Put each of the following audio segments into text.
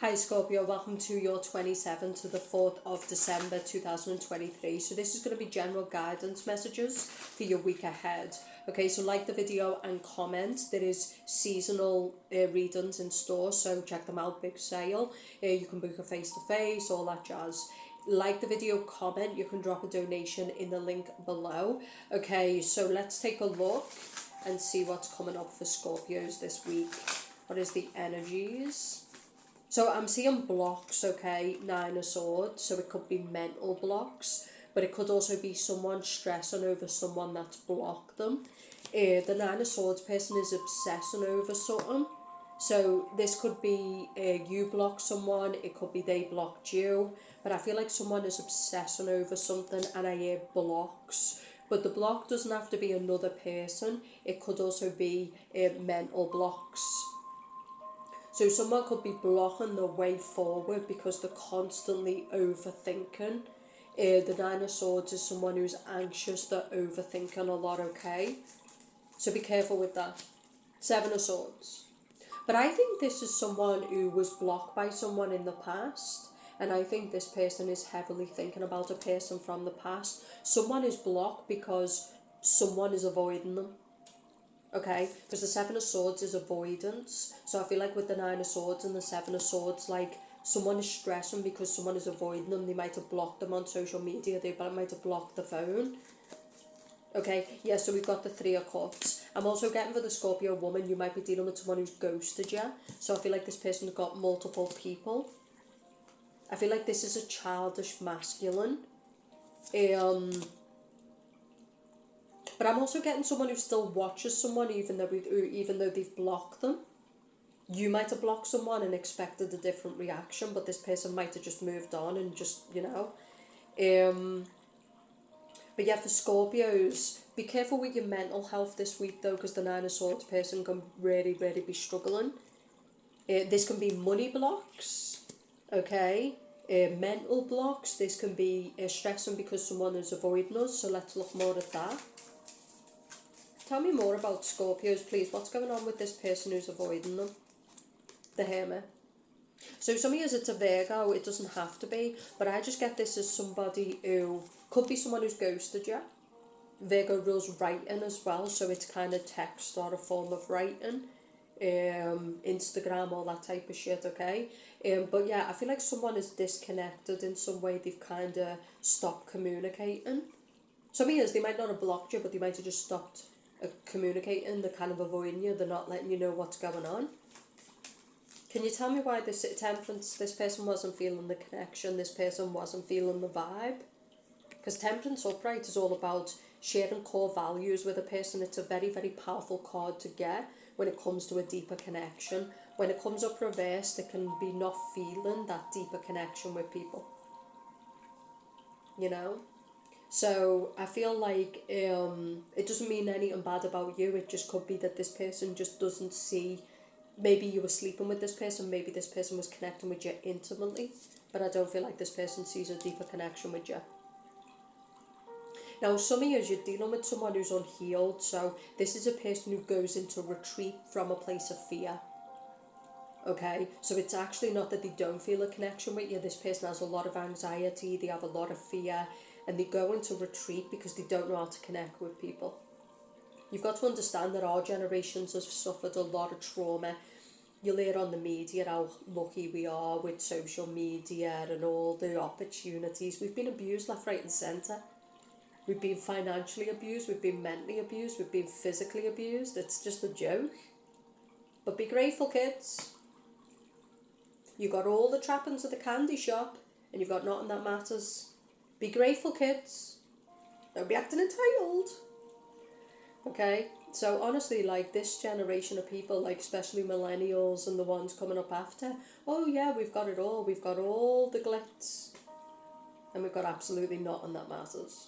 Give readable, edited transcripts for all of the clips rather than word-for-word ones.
Hi Scorpio, welcome to your 27th to the 4th of December 2023. So this is going to be general guidance messages for your week ahead. Okay, so like the video and comment. There is seasonal readings in store, so check them out, big sale. You can book a face-to-face, all that jazz. Like the video, comment, you can drop a donation in the link below. Okay, so let's take a look and see what's coming up for Scorpios this week. What is the energies? So I'm seeing blocks, okay, 9 of Swords, so it could be mental blocks, but it could also be someone stressing over someone that's blocked them. The 9 of Swords person is obsessing over something, so this could be you block someone, it could be they blocked you, but I feel like someone is obsessing over something and I hear blocks. But the block doesn't have to be another person, it could also be mental blocks. So someone could be blocking their way forward because they're constantly overthinking. The 9 of Swords is someone who's anxious, they're overthinking a lot, okay? So be careful with that. 7 of Swords. But I think this is someone who was blocked by someone in the past. And I think this person is heavily thinking about a person from the past. Someone is blocked because someone is avoiding them. Okay, because the 7 of Swords is avoidance. So I feel like with the 9 of Swords and the 7 of Swords, like someone is stressing because someone is avoiding them. They might have blocked them on social media. They might have blocked the phone. Okay, yeah, so we've got the 3 of Cups. I'm also getting for the Scorpio woman, you might be dealing with someone who's ghosted you. So I feel like this person's got multiple people. I feel like this is a childish masculine. But I'm also getting someone who still watches someone even though they've blocked them. You might have blocked someone and expected a different reaction, but this person might have just moved on and just, you know. But yeah, for Scorpios, be careful with your mental health this week though, because the 9 of Swords person can really, really be struggling. This can be money blocks, okay? Mental blocks. This can be stressing because someone is avoiding us, so let's look more at that. Tell me more about Scorpios, please. What's going on with this person who's avoiding them? The Hermit. So some of you, it's a Virgo. It doesn't have to be. But I just get this as somebody who... Could be someone who's ghosted you. Virgo rules writing as well. So it's kind of text or a form of writing. Instagram, all that type of shit, okay? But yeah, I feel like someone is disconnected in some way. They've kind of stopped communicating. Some of you, they might not have blocked you, but they might have just stopped communicating. They're kind of avoiding you. They're not letting you know what's going on. Can you tell me why this Temperance, this person wasn't feeling the connection, this person wasn't feeling the vibe? Because Temperance upright is all about sharing core values with a person. It's a very, very powerful card to get when it comes to a deeper connection. When it comes up reversed, it can be not feeling that deeper connection with people. You know? So I feel like it doesn't mean anything bad about you. It just could be that this person just doesn't see. Maybe you were sleeping with this person. Maybe this person was connecting with you intimately. But I don't feel like this person sees a deeper connection with you. Now, some of you, you're dealing with someone who's unhealed. So this is a person who goes into retreat from a place of fear. Okay, so it's actually not that they don't feel a connection with you. This person has a lot of anxiety. They have a lot of fear. And they go into retreat because they don't know how to connect with people. You've got to understand that our generations have suffered a lot of trauma. You'll hear on the media how lucky we are with social media and all the opportunities. We've been abused left, right and centre. We've been financially abused, we've been mentally abused, we've been physically abused. It's just a joke. But be grateful, kids. You got all the trappings of the candy shop and you've got nothing that matters. Be grateful, kids. Don't be acting entitled. Okay? So honestly, like this generation of people, like especially millennials and the ones coming up after, oh yeah, we've got it all. We've got all the glitz. And we've got absolutely nothing that matters.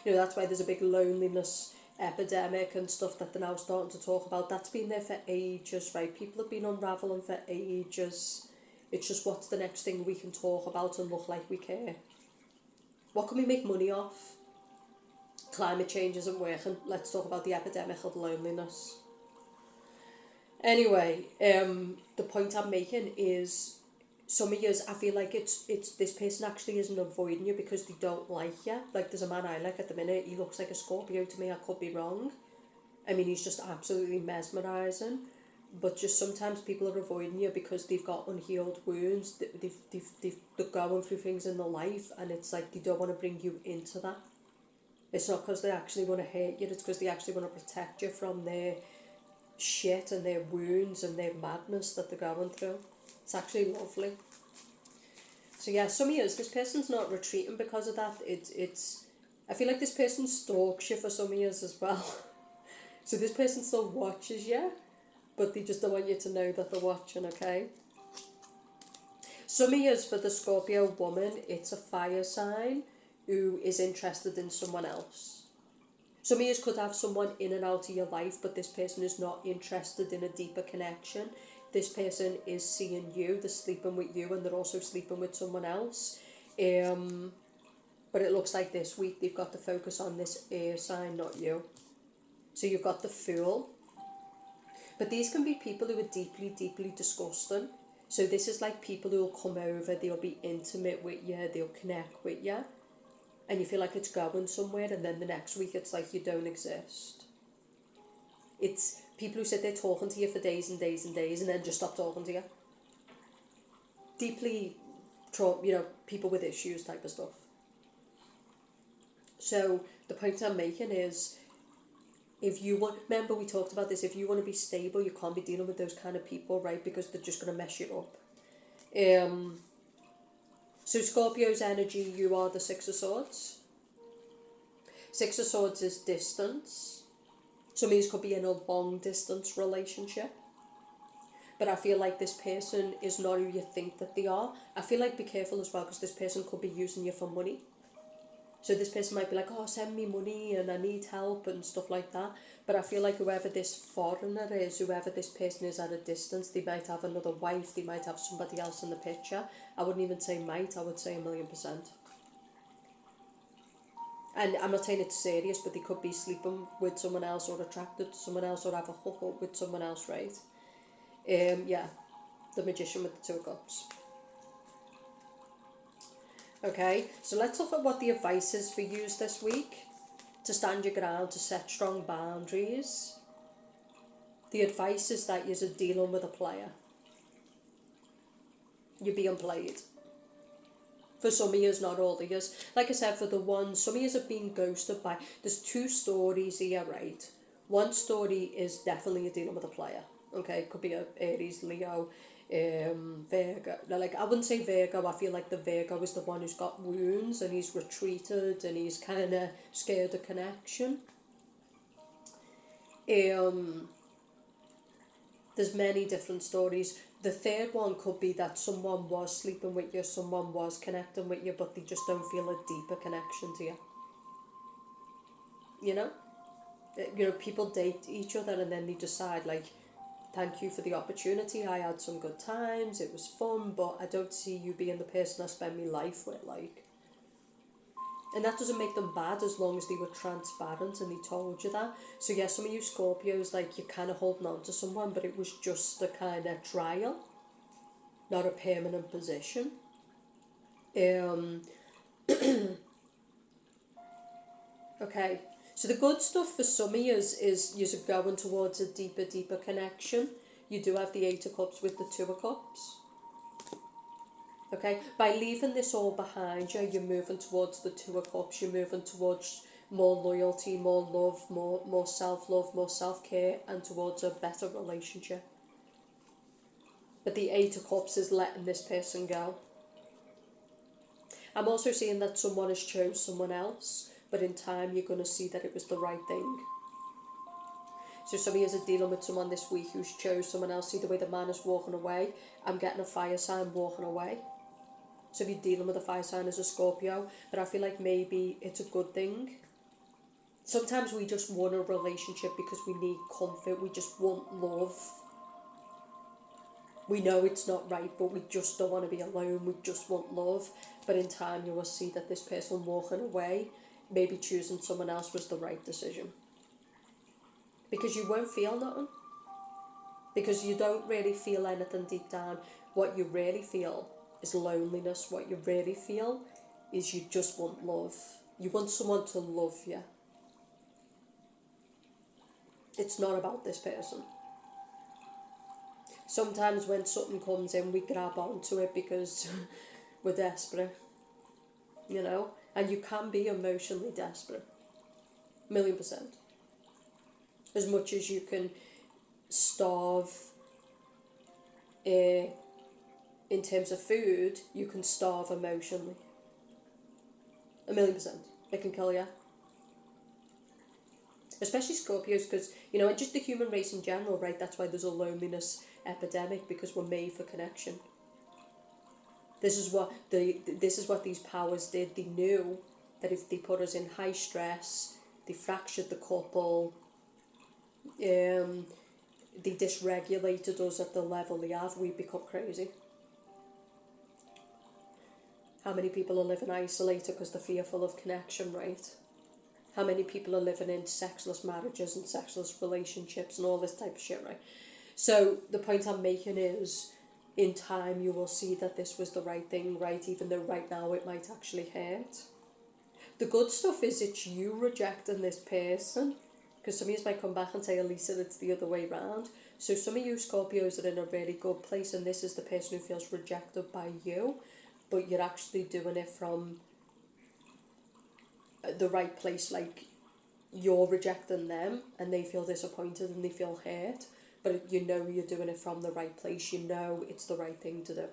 That's why there's a big loneliness epidemic and stuff that they're now starting to talk about. That's been there for ages, right? People have been unravelling for ages. It's just what's the next thing we can talk about and look like we care. What can we make money off? Climate change isn't working. Let's talk about the epidemic of loneliness. Anyway, the point I'm making is some of years I feel like it's this person actually isn't avoiding you because they don't like you. Like there's a man I like at the minute, he looks like a Scorpio to me, I could be wrong. I mean, he's just absolutely mesmerising. But just sometimes people are avoiding you because they've got unhealed wounds, they're going through things in their life, and it's like they don't want to bring you into that. It's not because they actually want to hurt you, it's because they actually want to protect you from their shit and their wounds and their madness that they're going through. It's actually lovely. So yeah, some years this person's not retreating because of that. It's I feel like this person stalks you for some years as well. So this person still watches you, but they just don't want you to know that they're watching, okay? Some years for the Scorpio woman, it's a fire sign who is interested in someone else. Some of you could have someone in and out of your life, but this person is not interested in a deeper connection. This person is seeing you, they're sleeping with you, and they're also sleeping with someone else. But it looks like this week they've got to focus on this air sign, not you. So you've got the Fool. But these can be people who are deeply, deeply disgusting. So this is like people who will come over, they'll be intimate with you, they'll connect with you. And you feel like it's going somewhere, and then the next week it's like you don't exist. It's people who sit there talking to you for days and days and days and then just stop talking to you. Deeply, people with issues type of stuff. So the point I'm making is, if you want, remember we talked about this, if you want to be stable, you can't be dealing with those kind of people, right? Because they're just going to mess you up. So Scorpio's energy, you are the Six of Swords. Six of Swords is distance. Some of these could be in a long distance relationship. But I feel like this person is not who you think that they are. I feel like be careful as well, because this person could be using you for money. So this person might be like, oh, send me money and I need help and stuff like that. But I feel like whoever this foreigner is, whoever this person is at a distance, they might have another wife, they might have somebody else in the picture. I wouldn't even say might, I would say 1,000,000%. And I'm not saying it's serious, but they could be sleeping with someone else or attracted to someone else or have a hookup with someone else, right? Yeah, the Magician with the Two of Cups. Okay, so let's look at what the advice is for you this week. To stand your ground, to set strong boundaries. The advice is that you're dealing with a player. You're being played. For some of you, not all of you. Like I said, for the ones, some of you have been ghosted by... There's two stories here, right? One story is definitely you're dealing with a player. Okay, it could be a Aries, Leo, Virgo. Like, I wouldn't say Virgo, I feel like the Virgo is the one who's got wounds and he's retreated and he's kind of scared of connection. There's many different stories. The third one could be that someone was sleeping with you, someone was connecting with you, but they just don't feel a deeper connection to you. You know, people date each other and then they decide, like, thank you for the opportunity, I had some good times, it was fun, but I don't see you being the person I spend my life with, like. And that doesn't make them bad as long as they were transparent and they told you that. So yeah, some of you Scorpios, like, you're kind of holding on to someone, but it was just a kind of trial, not a permanent position. Okay, so the good stuff for some of you is you're going towards a deeper connection. You do have the Eight of Cups with the Two of Cups. Okay, by leaving this all behind you, you're moving towards the Two of Cups, you're moving towards more loyalty, more love, more self-love, more self-care, and towards a better relationship. But the Eight of Cups is letting this person go. I'm also seeing that someone has chose someone else, but in time you're going to see that it was the right thing. So some of you are dealing with someone this week who's chose someone else. See the way the man is walking away? I'm getting a fire sign walking away. So if you're dealing with a fire sign as a Scorpio, but I feel like maybe it's a good thing. Sometimes we just want a relationship because we need comfort, we just want love. We know it's not right, but we just don't want to be alone, we just want love. But in time you will see that this person walking away, maybe choosing someone else was the right decision. Because you won't feel nothing. because you don't really feel anything deep down. What you really feel is loneliness. What you really feel is you just want love. You want someone to love you. It's not about this person. Sometimes when something comes in, we grab onto it because we're desperate, you know? And you can be emotionally desperate. 1,000,000%. As much as you can starve in terms of food, you can starve emotionally. 1,000,000%. It can kill you. Especially Scorpios, because, you know, and just the human race in general, right? That's why there's a loneliness epidemic, because we're made for connection. This is what these powers did. They knew that if they put us in high stress, they fractured the couple, they dysregulated us at the level they have, we become crazy. How many people are living isolated because they're fearful of connection, right? How many people are living in sexless marriages and sexless relationships and all this type of shit, right? So the point I'm making is, in time you will see that this was the right thing, right? Even though right now it might actually hurt. The good stuff is it's you rejecting this person, because some of you might come back and say, Elisa, it's the other way round. So some of you Scorpios are in a really good place, and this is the person who feels rejected by you, but you're actually doing it from the right place. Like, you're rejecting them and they feel disappointed and they feel hurt, but you know you're doing it from the right place. You know it's the right thing to do.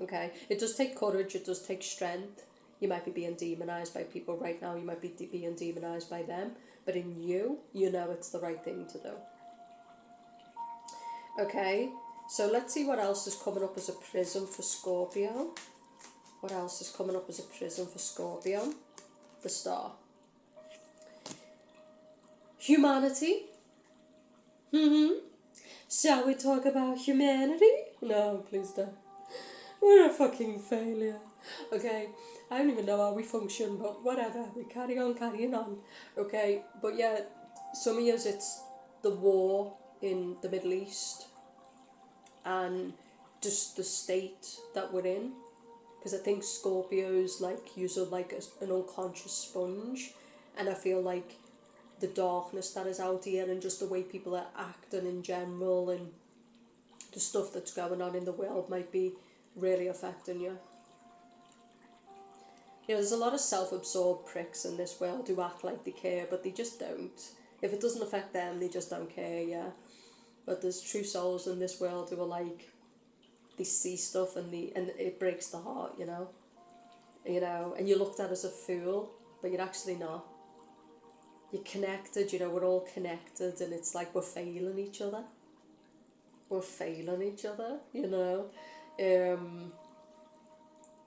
Okay? It does take courage, it does take strength. You might be being demonized by people right now, you might be being demonized by them, but in you, you know it's the right thing to do. Okay? So let's see what else is coming up as a prism for Scorpio. What else is coming up as a prism for Scorpio? The Star. Humanity. Shall we talk about humanity? No, please don't. We're a fucking failure. Okay, I don't even know how we function, but whatever. We carrying on. Okay, but yeah, some years it's the war in the Middle East and just the state that we're in. Because I think Scorpios use it like an unconscious sponge, and I feel like the darkness that is out here and just the way people are acting in general and the stuff that's going on in the world might be really affecting you. You know, there's a lot of self-absorbed pricks in this world who act like they care, but they just don't. If it doesn't affect them, they just don't care, yeah. But there's true souls in this world who are like, they see stuff and it breaks the heart, you know, and you're looked at as a fool, but you're actually not. You're connected, you know, we're all connected, and it's like we're failing each other. You know.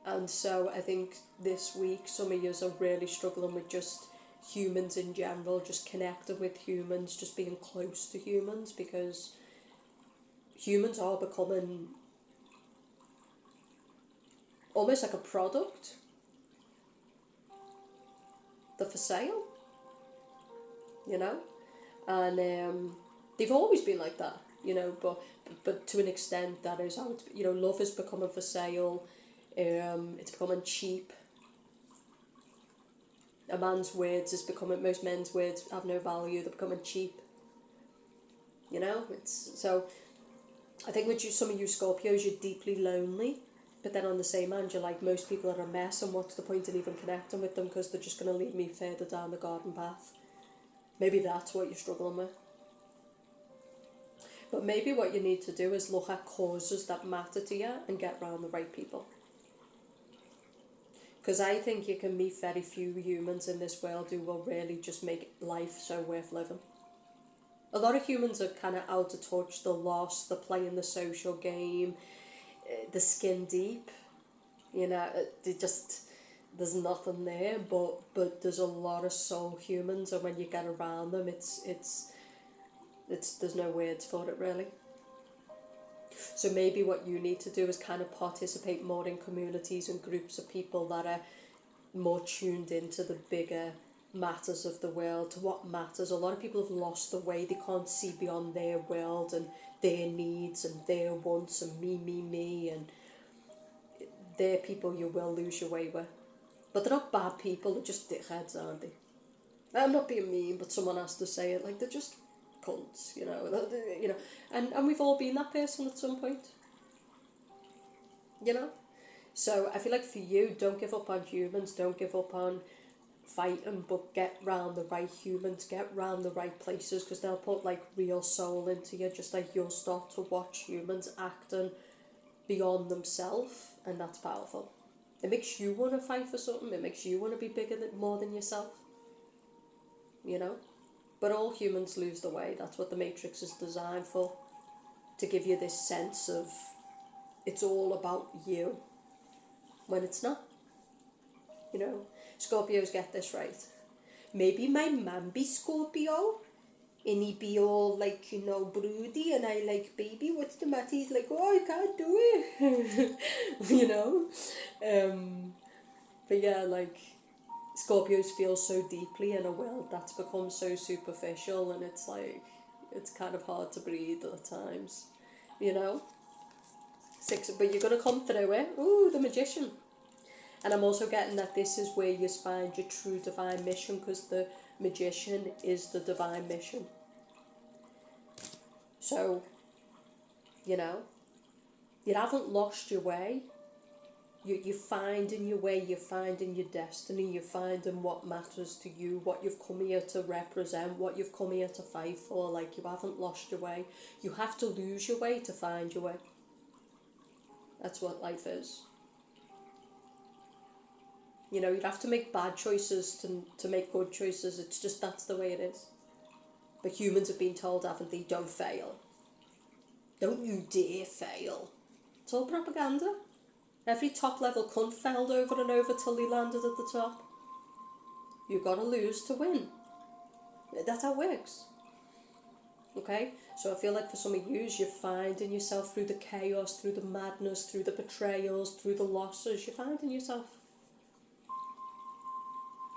And so I think this week some of you are really struggling with just humans in general, just connecting with humans, just being close to humans, because humans are becoming almost like a product. They're for sale, you know, and they've always been like that, you know, but to an extent that is how it's, you know, love is becoming for sale. It's becoming cheap. A man's words is becoming, most men's words have no value, they're becoming cheap, you know. It's so I think with you, some of you Scorpios, you're deeply lonely. But then on the same hand, you're like, most people are a mess, and what's the point in even connecting with them, because they're just going to lead me further down the garden path. Maybe that's what you're struggling with. But maybe what you need to do is look at causes that matter to you and get around the right people. Because I think you can meet very few humans in this world who will really just make life so worth living. A lot of humans are kind of out of touch, they're lost, they're playing the social game, the skin deep, you know, there's nothing there, but there's a lot of soul humans, and when you get around them, it's there's no words for it really. So maybe what you need to do is kind of participate more in communities and groups of people that are more tuned into the bigger matters of the world, to what matters. A lot of people have lost the way. They can't see beyond their world and their needs and their wants and me, and they're people you will lose your way with. But they're not bad people, they're just dickheads, aren't they? I'm not being mean, but someone has to say it. Like, they're just cunts, you know. And we've all been that person at some point, you know. So I feel like for you, don't give up on humans, don't give up on fighting, but get round the right humans, get round the right places, because they'll put like real soul into you, just like you'll start to watch humans acting beyond themselves, and that's powerful. It makes you want to fight for something, it makes you want to be bigger than, more than yourself, you know. But all humans lose the way. That's what the Matrix is designed for, to give you this sense of it's all about you, when it's not, you know. Scorpios get this right. Maybe my man be Scorpio, and he be all like, you know, broody, and I like, baby, what's the matter? He's like, oh, I can't do it. You know? But yeah, like, Scorpios feel so deeply in a world that's become so superficial, and it's like, it's kind of hard to breathe at times, you know? But you're going to come through it. Ooh, the Magician. And I'm also getting that this is where you find your true divine mission, because the Magician is the divine mission. So, you know, you haven't lost your way. You're finding your way, you're finding your destiny, you're finding what matters to you, what you've come here to represent, what you've come here to fight for. Like, you haven't lost your way. You have to lose your way to find your way. That's what life is. You know, you'd have to make bad choices to make good choices. It's just, that's the way it is. But humans have been told, haven't they, don't fail. Don't you dare fail. It's all propaganda. Every top level cunt failed over and over till he landed at the top. You've got to lose to win. That's how it works. Okay? So I feel like for some of you, you're finding yourself through the chaos, through the madness, through the betrayals, through the losses. You're finding yourself.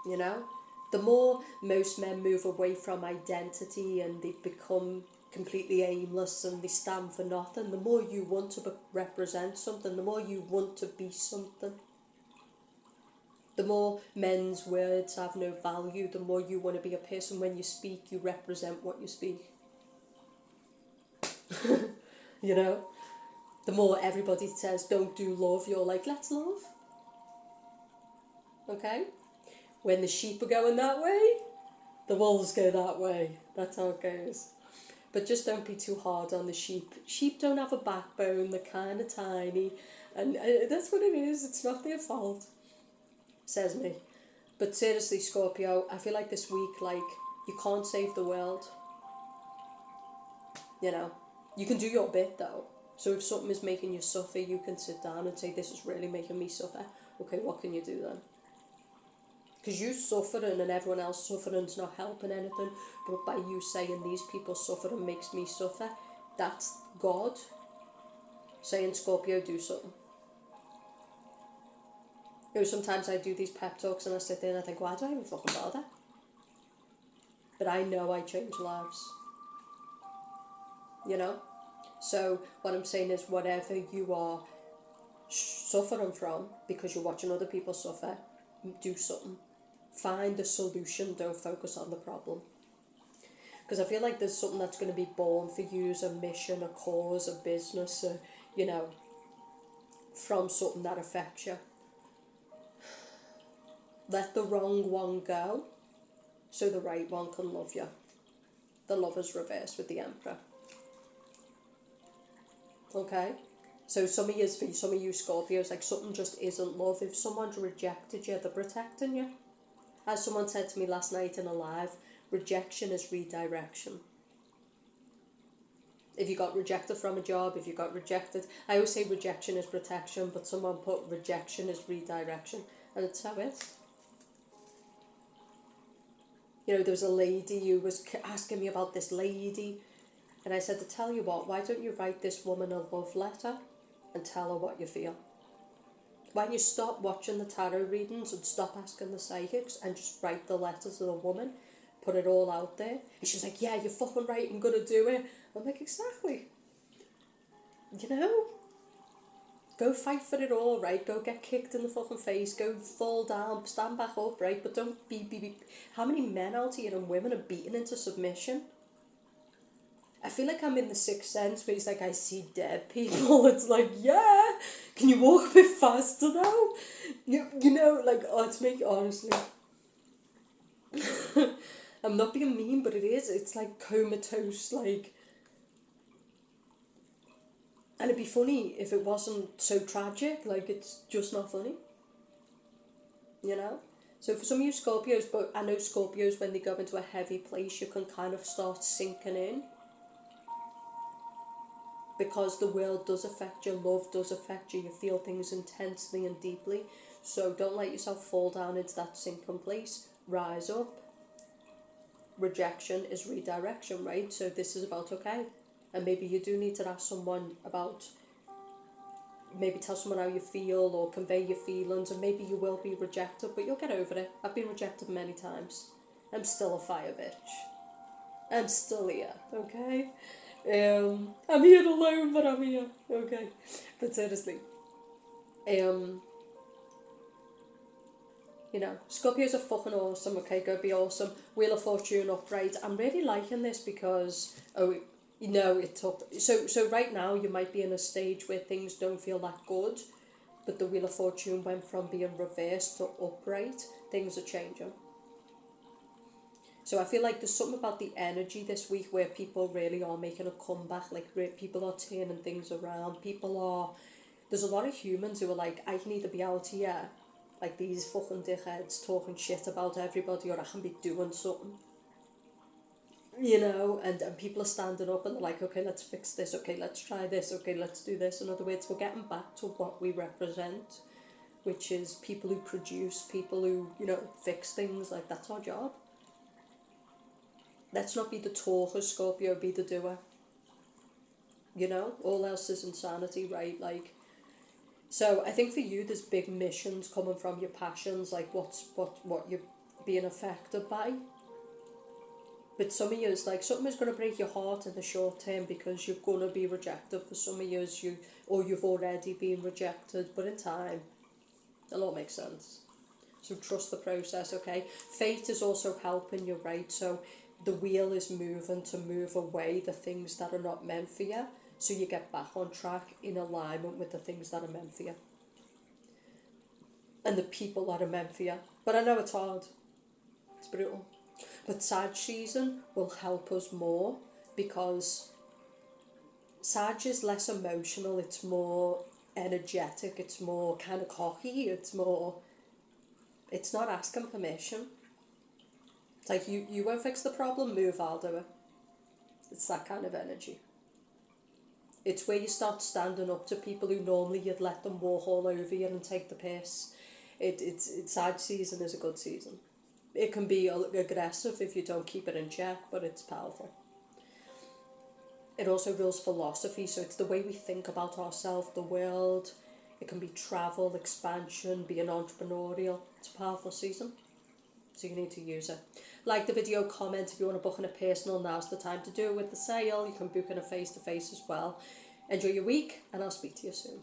You know? The more most men move away from identity and they become completely aimless and they stand for nothing, the more you want to represent something, the more you want to be something. The more men's words have no value, the more you want to be a person. When you speak, you represent what you speak. You know? The more everybody says, don't do love, you're like, let's love. Okay? When the sheep are going that way, the wolves go that way. That's how it goes. But just don't be too hard on the sheep. Sheep don't have a backbone, they're kind of tiny. And that's what it is, it's not their fault. Says me. But seriously, Scorpio, I feel like this week, like, you can't save the world. You know? You can do your bit, though. So if something is making you suffer, you can sit down and say, this is really making me suffer. Okay, what can you do then? Because you suffering and everyone else suffering is not helping anything. But by you saying these people suffering makes me suffer, that's God saying, Scorpio, do something. You know, sometimes I do these pep talks and I sit there and I think, why do I even fucking bother? But I know I change lives. You know? So what I'm saying is, whatever you are suffering from because you're watching other people suffer, do something. Find a solution, don't focus on the problem. Because I feel like there's something that's going to be born for you as a mission, a cause, a business, you know, from something that affects you. Let the wrong one go so the right one can love you. The lover's reverse with the Emperor. Okay? So some of you Scorpios, like, something just isn't love. If someone's rejected you, they're protecting you. As someone said to me last night in a live, rejection is redirection. If you got rejected from a job, if you got rejected, I always say rejection is protection, but someone put rejection is redirection, and it's how it is. You know, there was a lady who was asking me about this lady, and I said, to tell you what, why don't you write this woman a love letter and tell her what you feel? When you stop watching the tarot readings and stop asking the psychics and just write the letter to the woman, put it all out there. And she's like, yeah, you're fucking right, I'm gonna do it. I'm like, exactly. You know? Go fight for it all, right? Go get kicked in the fucking face, go fall down, stand back up, right? But don't be. How many men out here and women are beaten into submission? I feel like I'm in the Sixth Sense where he's like, I see dead people. It's like, yeah, can you walk a bit faster now? You know, like, oh, it's me, honestly. I'm not being mean, but it is. It's like comatose, like. And it'd be funny if it wasn't so tragic, like, it's just not funny. You know? So for some of you Scorpios, but I know Scorpios, when they go into a heavy place, you can kind of start sinking in. Because the world does affect you, love does affect you, you feel things intensely and deeply. So don't let yourself fall down into that sinking place. Rise up. Rejection is redirection, right? So this is about okay. And maybe you do need to ask someone about, maybe tell someone how you feel or convey your feelings, and maybe you will be rejected, but you'll get over it. I've been rejected many times. I'm still a fire bitch. I'm still here, okay? I'm here alone, but I'm here, okay? But seriously, you know, Scorpios are fucking awesome, okay? Go be awesome. Wheel of Fortune upright. I'm really liking this because, you know, it took, so right now you might be in a stage where things don't feel that good, but the Wheel of Fortune went from being reversed to upright. Things are changing. So I feel like there's something about the energy this week where people really are making a comeback, like people are turning things around, there's a lot of humans who are like, I can either be out here, like these fucking dickheads talking shit about everybody, or I can be doing something. You know, and people are standing up and they're like, okay, let's fix this, okay, let's try this, okay, let's do this. In other words, we're getting back to what we represent, which is people who produce, people who, you know, fix things, like that's our job. Let's not be the talker, Scorpio, be the doer. You know, all else is insanity, right? Like, so I think for you, there's big missions coming from your passions, like what you're being affected by. But some of you, it's like something is going to break your heart in the short term because you're going to be rejected. For some of you, you've already been rejected, but in time, it'll all make sense. So trust the process, okay? Fate is also helping you, right? So the wheel is moving to move away the things that are not meant for you, so you get back on track in alignment with the things that are meant for you. And the people that are meant for you. But I know it's hard. It's brutal. But Sag season will help us more because Sag is less emotional, it's more energetic, it's more kind of cocky, it's not asking permission. It's like, you won't fix the problem, move, I'll do it. It's that kind of energy. It's where you start standing up to people who normally you'd let them walk all over you and take the piss. It's Sag season is a good season. It can be aggressive if you don't keep it in check, but it's powerful. It also rules philosophy, so it's the way we think about ourselves, the world. It can be travel, expansion, being entrepreneurial. It's a powerful season, so you need to use it. Like the video, comment if you want to book in a personal, now's the time to do it with the sale. You can book in a face-to-face as well. Enjoy your week, and I'll speak to you soon.